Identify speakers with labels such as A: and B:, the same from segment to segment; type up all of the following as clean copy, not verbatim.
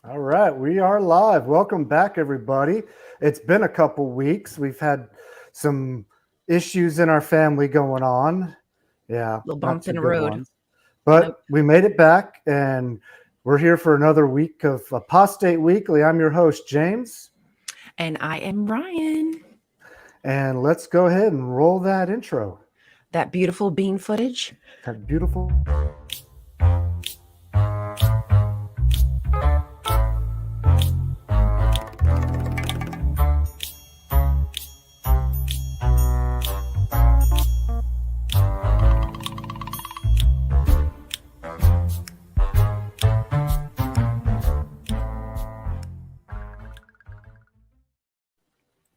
A: All right, we are live. Welcome back, everybody. It's been a couple weeks. We've had some issues in our family going on. Yeah,
B: Little
A: not
B: bump
A: too
B: in the
A: good
B: road.
A: ones.
B: Nope.
A: But we made it back, and we're here for another week of Apostate Weekly. I'm your host, James,
B: And I am Ryan.
A: and let's go ahead and roll that intro.
B: That beautiful bean footage.
A: That beautiful.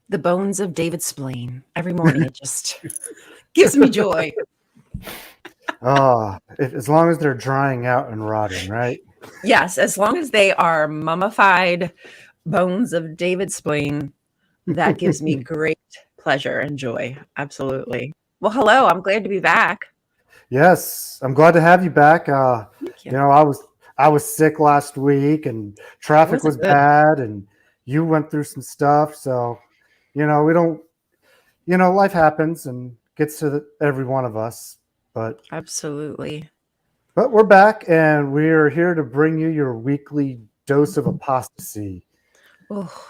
B: The bones of David Splain. Every morning it just gives me joy.
A: As long as they're drying out and rotting, right?
B: Yes, as long as they are mummified bones of David Splain, that gives me great pleasure and joy. Absolutely. Well, hello. I'm glad to be back.
A: Yes, I'm glad to have you back.
B: Thank you.
A: I was sick last week, and
B: It
A: traffic was
B: wasn't good.
A: bad, and you went through some stuff. So, we don't. Life happens and gets to every one of us. But
B: Absolutely.
A: but we're back, and we are here to bring you your weekly dose of apostasy.
B: Oh,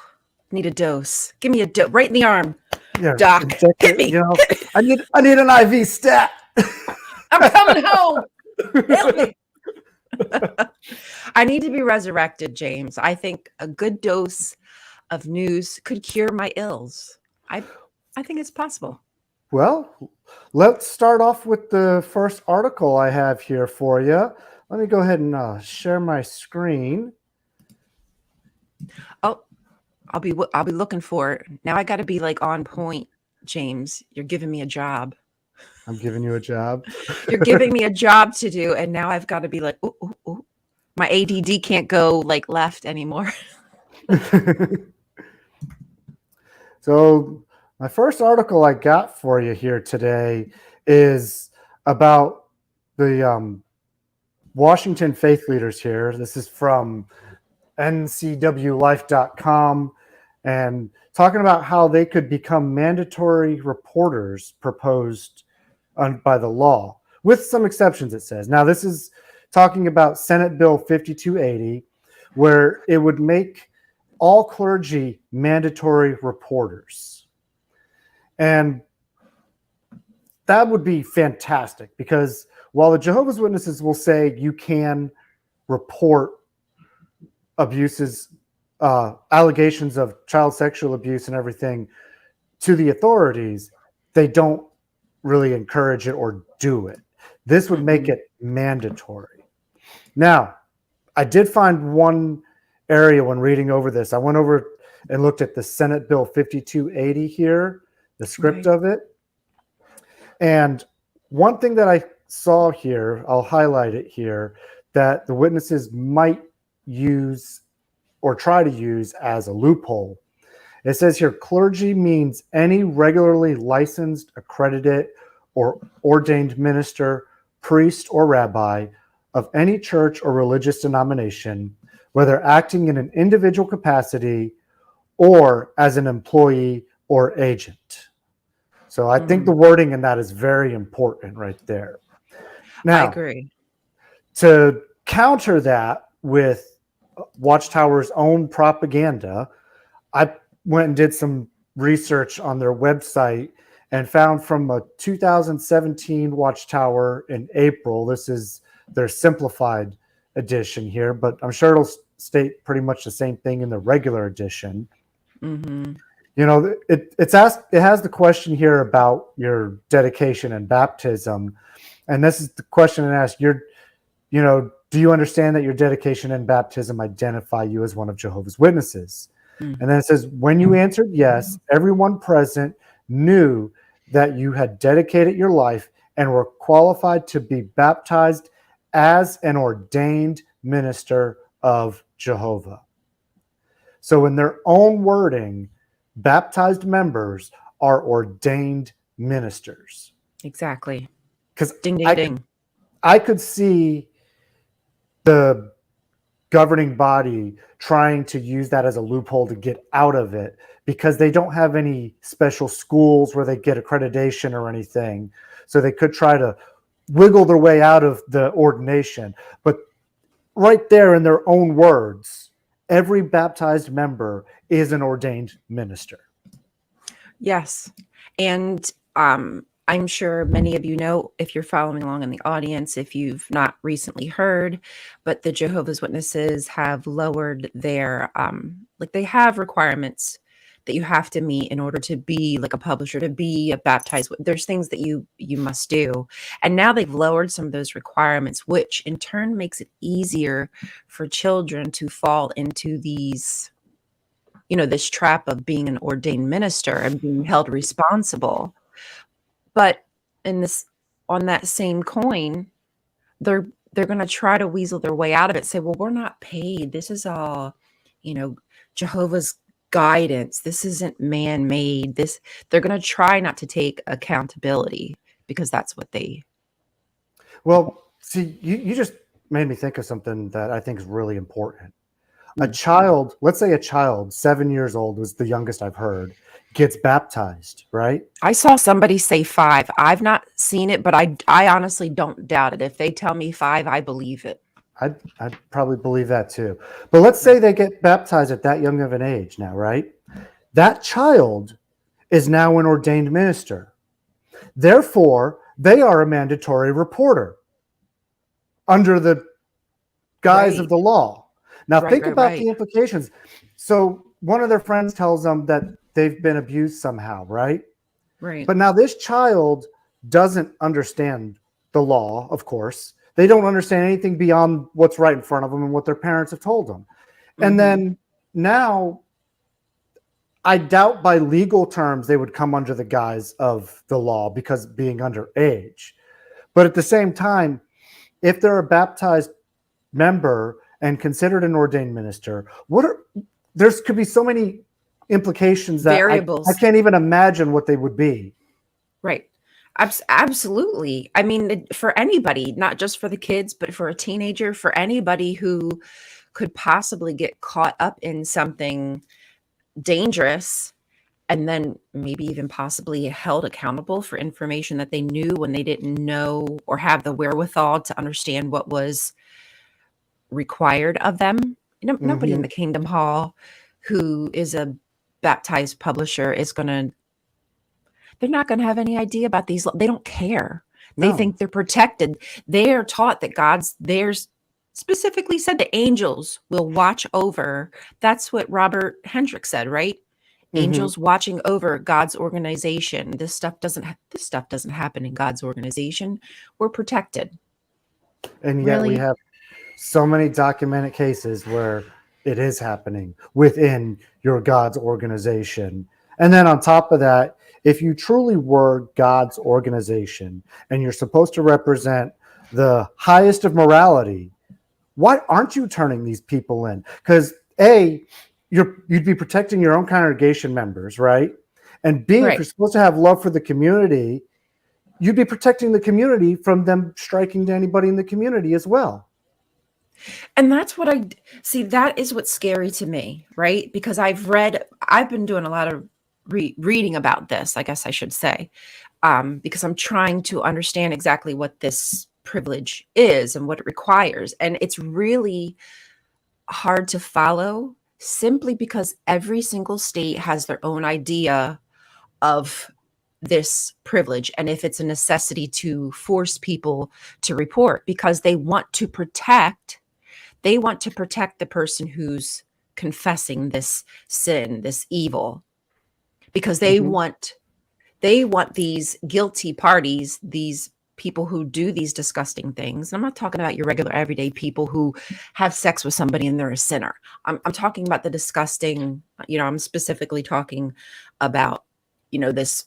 B: need a dose. Give me a dose right in the arm.
A: Yeah,
B: Doc,
A: inject
B: hit
A: it.
B: me.
A: I need an IV stat.
B: I'm coming home. Help me. I need to be resurrected, James. I think a good dose of news could cure my ills. I I think it's possible.
A: Well, let's start off with the first article I have here for you. Let me go ahead and share my screen.
B: Oh, I'll be looking for it. Now I got to be like on point, James. You're giving me a job.
A: I'm giving you a job.
B: You're giving me a job to do, and now I've got to be like, ooh, ooh, ooh. My ADD can't go like left anymore.
A: So, my first article I got for you here today is about the Washington faith leaders here. This is from ncwlife.com, and talking about how they could become mandatory reporters proposed by the law, with some exceptions, it says. Now, this is talking about Senate Bill 5280, where it would make all clergy mandatory reporters. And that would be fantastic, because while the Jehovah's Witnesses will say you can report abuses, allegations of child sexual abuse and everything to the authorities, they don't really encourage it or do it. This would make it mandatory. Now, I did find one area when reading over this. I went over and looked at the Senate Bill 5280 here, the script
B: Right.
A: of it. And one thing that I saw here, I'll highlight it here, that the witnesses might use or try to use as a loophole. It says here, clergy means any regularly licensed, accredited, or ordained minister, priest, or rabbi of any church or religious denomination, whether acting in an individual capacity or as an employee or agent. So I think the wording in that is very important right there.
B: I
A: Now,
B: agree.
A: to counter that with Watchtower's own propaganda, I went and did some research on their website and found from a 2017 Watchtower in April. This is their simplified edition here, but I'm sure it'll state pretty much the same thing in the regular edition.
B: Mm-hmm.
A: It's asked. It has the question here about your dedication and baptism, and this is the question it asks. Do you understand that your dedication and baptism identify you as one of Jehovah's Witnesses?
B: Mm-hmm.
A: And then it says, when you answered yes, everyone present knew that you had dedicated your life and were qualified to be baptized as an ordained minister of Jehovah. So, in their own wording, baptized members are ordained ministers.
B: Exactly.
A: Because
B: Ding, ding,
A: I could
B: ding.
A: I could see the governing body trying to use that as a loophole to get out of it because they don't have any special schools where they get accreditation or anything. So they could try to wiggle their way out of the ordination. But right there in their own words, every baptized member is an ordained minister.
B: Yes. And I'm sure many of you know, if you're following along in the audience, if you've not recently heard, but the Jehovah's Witnesses have lowered their, like they have requirements that you have to meet in order to be like a publisher, to be a baptized. There's things that you must do. And now they've lowered some of those requirements, which in turn makes it easier for children to fall into these, this trap of being an ordained minister and being held responsible. But on that same coin, they're going to try to weasel their way out of it. Say, well, we're not paid. This is all, Jehovah's guidance. This isn't man-made. They're going to try not to take accountability because that's what they.
A: Well, see, you just made me think of something that I think is really important. A child, let's say a child, 7 years old was the youngest I've heard, gets baptized, right?
B: I saw somebody say 5. I've not seen it, but I honestly don't doubt it. If they tell me 5, I believe it.
A: I'd probably believe that too. But let's say they get baptized at that young of an age now, right? That child is now an ordained minister. Therefore, they are a mandatory reporter under the guise of the law. Now, think about the implications. So one of their friends tells them that they've been abused somehow, right?
B: Right.
A: But now this child doesn't understand the law, of course. They don't understand anything beyond what's right in front of them and what their parents have told them. Mm-hmm. And then now, I doubt by legal terms they would come under the guise of the law because being underage. But at the same time, if they're a baptized member and considered an ordained minister, there could be so many implications that
B: variables.
A: I can't even imagine what they would be.
B: Right. Absolutely. I mean, for anybody, not just for the kids, but for a teenager, for anybody who could possibly get caught up in something dangerous and then maybe even possibly held accountable for information that they knew when they didn't know or have the wherewithal to understand what was required of them. Nobody in the Kingdom Hall who is a baptized publisher is they're not going to have any idea about these. They don't care. They think they're protected. They are taught that there's specifically said the angels will watch over. That's what Robert Hendricks said, right? Angels watching over God's organization. This stuff doesn't happen in God's organization. We're protected.
A: And yet we have so many documented cases where it is happening within your God's organization. And then on top of that, if you truly were God's organization and you're supposed to represent the highest of morality, why aren't you turning these people in? Because you'd be protecting your own congregation members, right? And B, if you're supposed to have love for the community, you'd be protecting the community from them striking to anybody in the community as well.
B: And that's what I see. That is what's scary to me, right? Because I've been doing a lot of reading about this, I guess I should say, because I'm trying to understand exactly what this privilege is and what it requires. And it's really hard to follow simply because every single state has their own idea of this privilege and if it's a necessity to force people to report because they want to protect the person who's confessing this sin, this evil, because they want these guilty parties, these people who do these disgusting things. I'm not talking about your regular everyday people who have sex with somebody and they're a sinner. I'm talking about the disgusting, I'm specifically talking about, this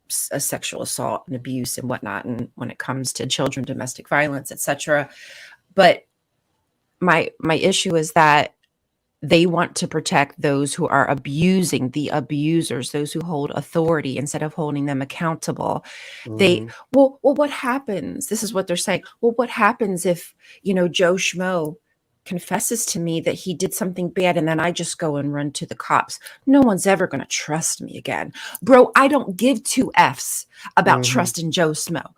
B: sexual assault and abuse and whatnot. And when it comes to children, domestic violence, etc. But my issue is that they want to protect those who are abusing the abusers, those who hold authority instead of holding them accountable. Well, what happens? This is what they're saying. Well, what happens if, Joe Schmo confesses to me that he did something bad and then I just go and run to the cops, no one's ever going to trust me again. Bro, I don't give two F's about trusting Joe Smo.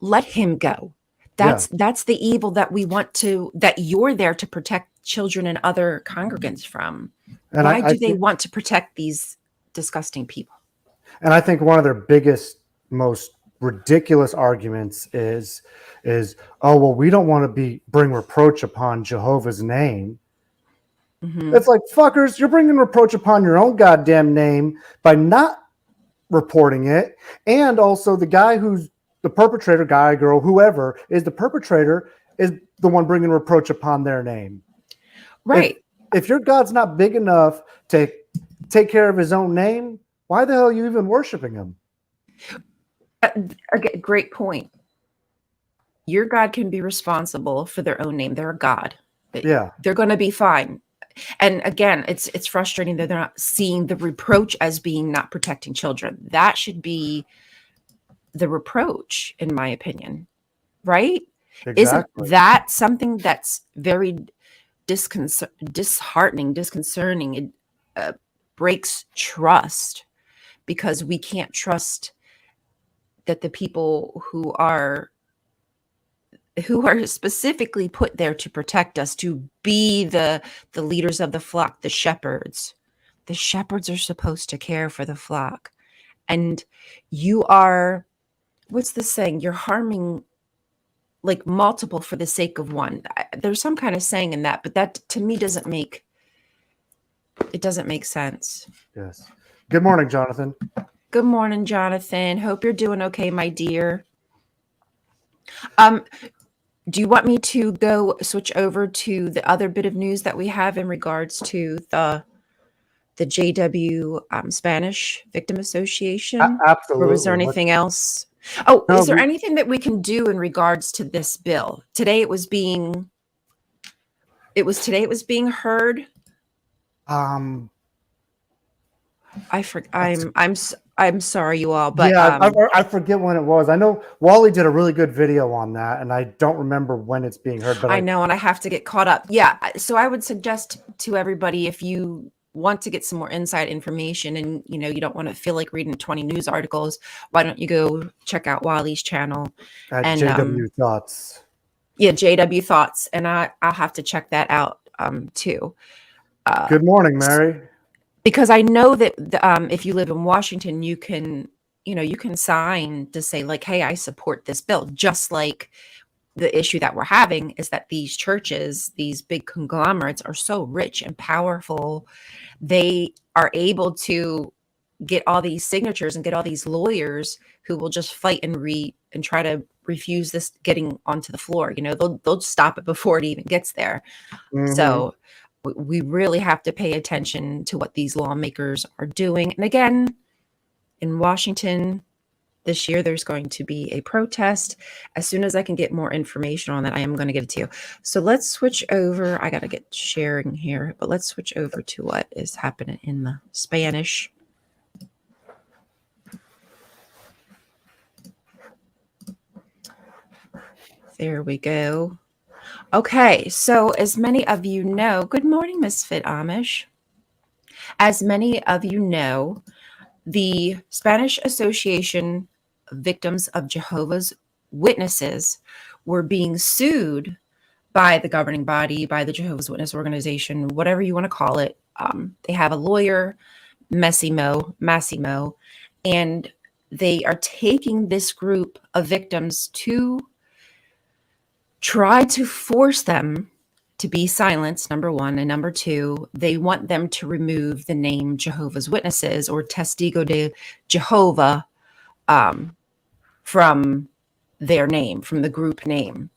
B: Let him go. That's the evil that we want to, that you're there to protect children and other congregants from. And why do they want to protect these disgusting people?
A: And I think one of their biggest, most ridiculous arguments is, oh, well, we don't want to bring reproach upon Jehovah's name. It's like, fuckers, you're bringing reproach upon your own goddamn name by not reporting it. And also the guy who's the perpetrator, guy, girl, whoever is the perpetrator, is the one bringing reproach upon their name.
B: Right.
A: If your God's not big enough to take care of his own name, why the hell are you even worshiping him?
B: Again, great point. Your God can be responsible for their own name. They're a God.
A: Yeah.
B: They're going to be fine. And again, it's frustrating that they're not seeing the reproach as being not protecting children. That should be the reproach, in my opinion. Right?
A: Exactly.
B: Isn't that something that's very disheartening, disconcerting? It breaks trust, because we can't trust that the people who are specifically put there to protect us, to be the leaders of the flock, the shepherds. The shepherds are supposed to care for the flock. And you are, what's the saying? You're harming like multiple for the sake of one. There's some kind of saying in that, but that to me doesn't make sense.
A: Yes. Good morning, Jonathan.
B: Good morning, Jonathan. Hope you're doing okay, my dear. Do you want me to go switch over to the other bit of news that we have in regards to the JW Spanish Victim Association?
A: Absolutely.
B: Or was there anything else? Oh, is there anything that we can do in regards to this bill? Today it was being heard. I'm sorry, you all, but
A: yeah, I forget when it was. I know Wally did a really good video on that, and I don't remember when it's being heard. But
B: I know, and I have to get caught up. Yeah, so I would suggest to everybody, if you want to get some more inside information, and you don't want to feel like reading 20 news articles, why don't you go check out Wally's channel
A: at JW Thoughts?
B: Yeah, JW Thoughts, and I'll have to check that out too.
A: Good morning, Mary.
B: Because I know that if you live in Washington, you can sign to say like, hey, I support this bill. Just like the issue that we're having is that these churches, these big conglomerates, are so rich and powerful. They are able to get all these signatures and get all these lawyers who will just fight and try to refuse this getting onto the floor. They'll stop it before it even gets there. So we really have to pay attention to what these lawmakers are doing. And again, in Washington this year, there's going to be a protest. As soon as I can get more information on that, I am going to get it to you. So let's switch over. I got to get sharing here, but let's switch over to what is happening in the Spanish. There we go. Okay, so as many of you know, good morning, Misfit Amish. As many of you know, the Spanish Association of Victims of Jehovah's Witnesses were being sued by the governing body, by the Jehovah's Witness organization, whatever you want to call it. They have a lawyer, Massimo, and they are taking this group of victims to try to force them to be silenced, number one. And number two, they want them to remove the name Jehovah's Witnesses or Testigo de Jehovah from their name, from the group name.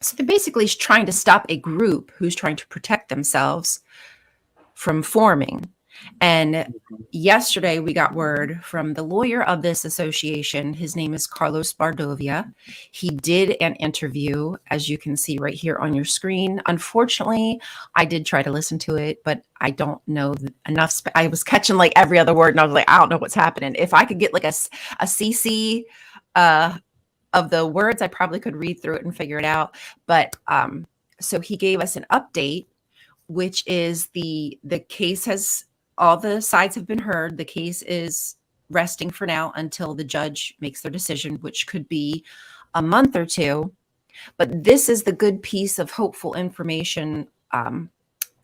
B: So they're basically trying to stop a group who's trying to protect themselves from forming. And yesterday we got word from the lawyer of this association. His name is Carlos Bardovia. He did an interview, as you can see right here on your screen. Unfortunately, I did try to listen to it, but I don't know enough. I was catching like every other word, and I was like, I don't know what's happening. If I could get like a CC of the words, I probably could read through it and figure it out. But So he gave us an update, which is the case has, all the sides have been heard. The case is resting for now until the judge makes their decision, which could be a month or two. But this is the good piece of hopeful information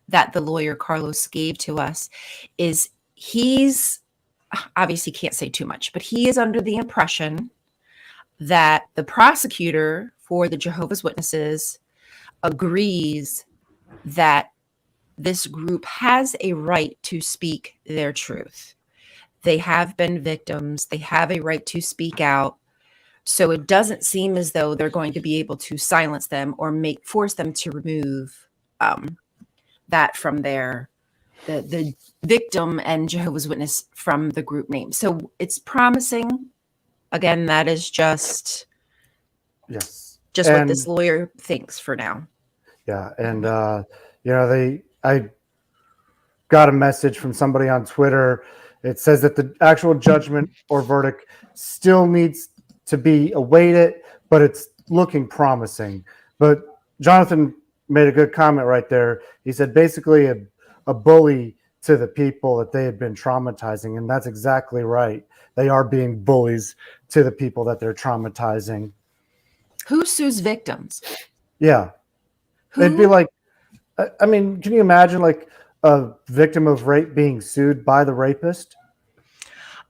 B: that the lawyer Carlos gave to us, is he's obviously can't say too much, but he is under the impression that the prosecutor for the Jehovah's Witnesses agrees that this group has a right to speak their truth. They have been victims. They have a right to speak out. So it doesn't seem as though they're going to be able to silence them or force them to remove that from the victim and Jehovah's Witness from the group name. So it's promising. Again, that is just what this lawyer thinks for now.
A: Yeah, and I got a message from somebody on Twitter. It says that the actual judgment or verdict still needs to be awaited, but it's looking promising. But Jonathan made a good comment right there. He said basically a bully to the people that they had been traumatizing, and that's exactly right. They are being bullies to the people that they're traumatizing.
B: Who sues victims?
A: Yeah.
B: Who?
A: It'd be like, I mean, can you imagine like a victim of rape being sued by the rapist?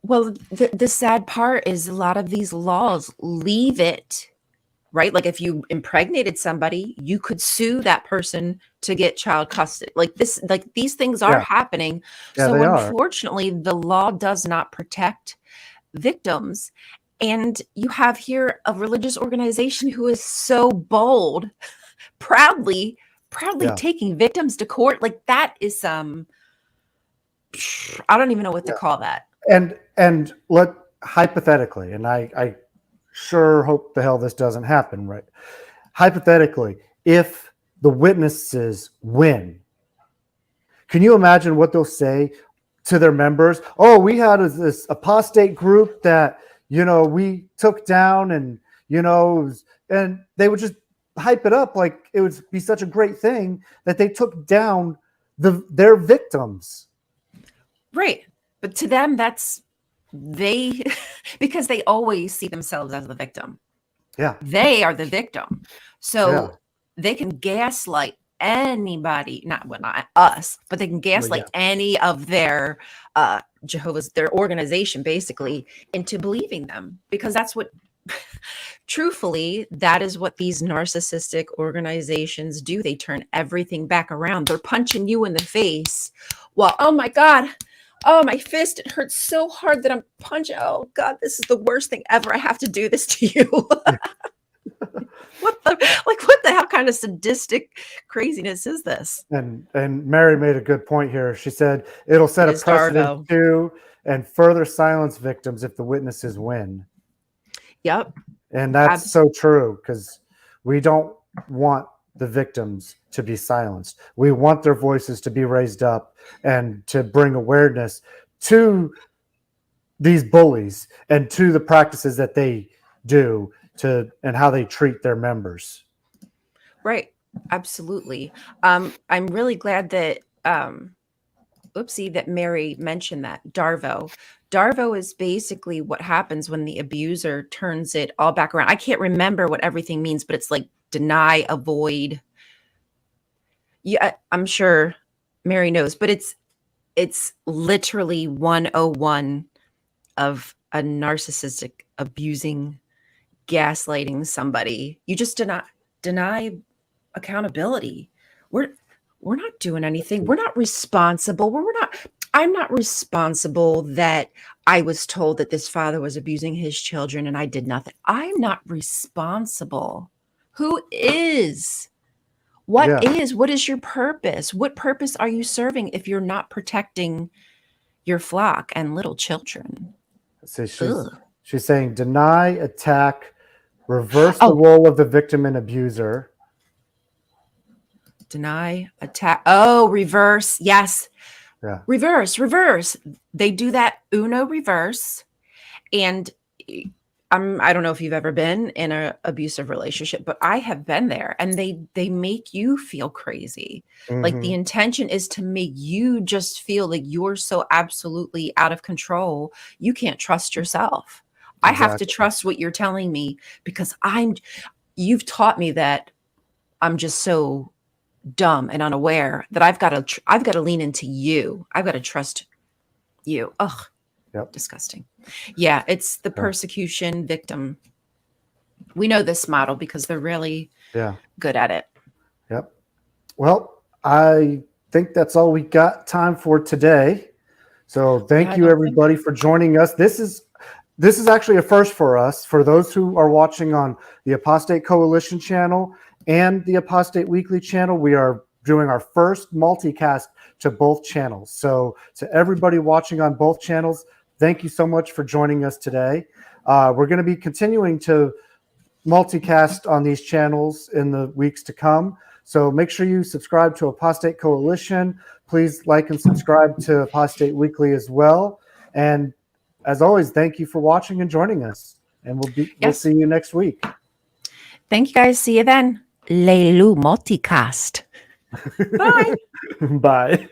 B: Well, the sad part is a lot of these laws leave it, right? Like if you impregnated somebody, you could sue that person to get child custody. Like these things are happening.
A: Yeah,
B: so
A: they
B: unfortunately, the law does not protect victims. And you have here a religious organization who is so bold, proudly taking victims to court. Like that is I don't even know what to call that.
A: And hypothetically, and I sure hope the hell this doesn't happen, right? Hypothetically, if the witnesses win, can you imagine what they'll say to their members? Oh, we had this apostate group that, we took down, and, and they would just hype it up like it would be such a great thing that they took down their victims.
B: Right. But to them, that's because they always see themselves as the victim.
A: Yeah.
B: They are the victim. So they can gaslight anybody, not us, but they can gaslight any of their their organization basically into believing them, because that's what truthfully, that is what these narcissistic organizations do. They turn everything back around. They're punching you in the face. Well, oh my God. Oh, my fist, it hurts so hard that I'm punching. Oh God, this is the worst thing ever. I have to do this to you. What the hell kind of sadistic craziness is this?
A: And Mary made a good point here. She said it'll set a precedent too, and further silence victims if the witnesses win.
B: Yep.
A: And that's so true, because we don't want the victims to be silenced. We want their voices to be raised up and to bring awareness to these bullies and to the practices that they do and how they treat their members.
B: Right. Absolutely. I'm really glad that that Mary mentioned that. Darvo is basically what happens when the abuser turns it all back around. I can't remember what everything means, but it's like deny, avoid. Yeah, I'm sure Mary knows, but it's literally 101 of a narcissistic abusing, gaslighting somebody. You just deny accountability. We're not doing anything. We're not responsible. I'm not responsible that I was told that this father was abusing his children and I did nothing. I'm not responsible. Who is? What is your purpose? What purpose are you serving if you're not protecting your flock and little children?
A: So she's saying deny, attack, reverse the role of the victim and abuser.
B: Deny, attack. Oh, reverse. Yes.
A: Yeah.
B: Reverse. They do that Uno reverse. And I don't know if you've ever been in an abusive relationship, but I have been there, and they make you feel crazy. Like the
A: Mhm.
B: intention is to make you just feel like you're so absolutely out of control, you can't trust yourself. I have to
A: Exactly.
B: trust what you're telling me because you've taught me that I'm just so dumb and unaware that I've got to lean into you. I've got to trust you. Ugh,
A: Yep.
B: disgusting. Yeah, it's the
A: Yeah.
B: persecution victim. We know this model because they're really
A: Yeah.
B: good at it.
A: Yep. Well, I think that's all we got time for today. So
B: Yeah,
A: thank
B: I
A: you
B: don't think
A: everybody for joining us. This is actually a first for us. For those who are watching on the Apostate Coalition channel and the Apostate Weekly channel, we are doing our first multicast to both channels. So to everybody watching on both channels, thank you so much for joining us today. We're going to be continuing to multicast on these channels in the weeks to come. So make sure you subscribe to Apostate Coalition. Please like and subscribe to Apostate Weekly as well. And as always, thank you for watching and joining us. And we'll
B: yes.
A: see you next week.
B: Thank you guys. See you then. Leilu multicast. Bye.
A: Bye.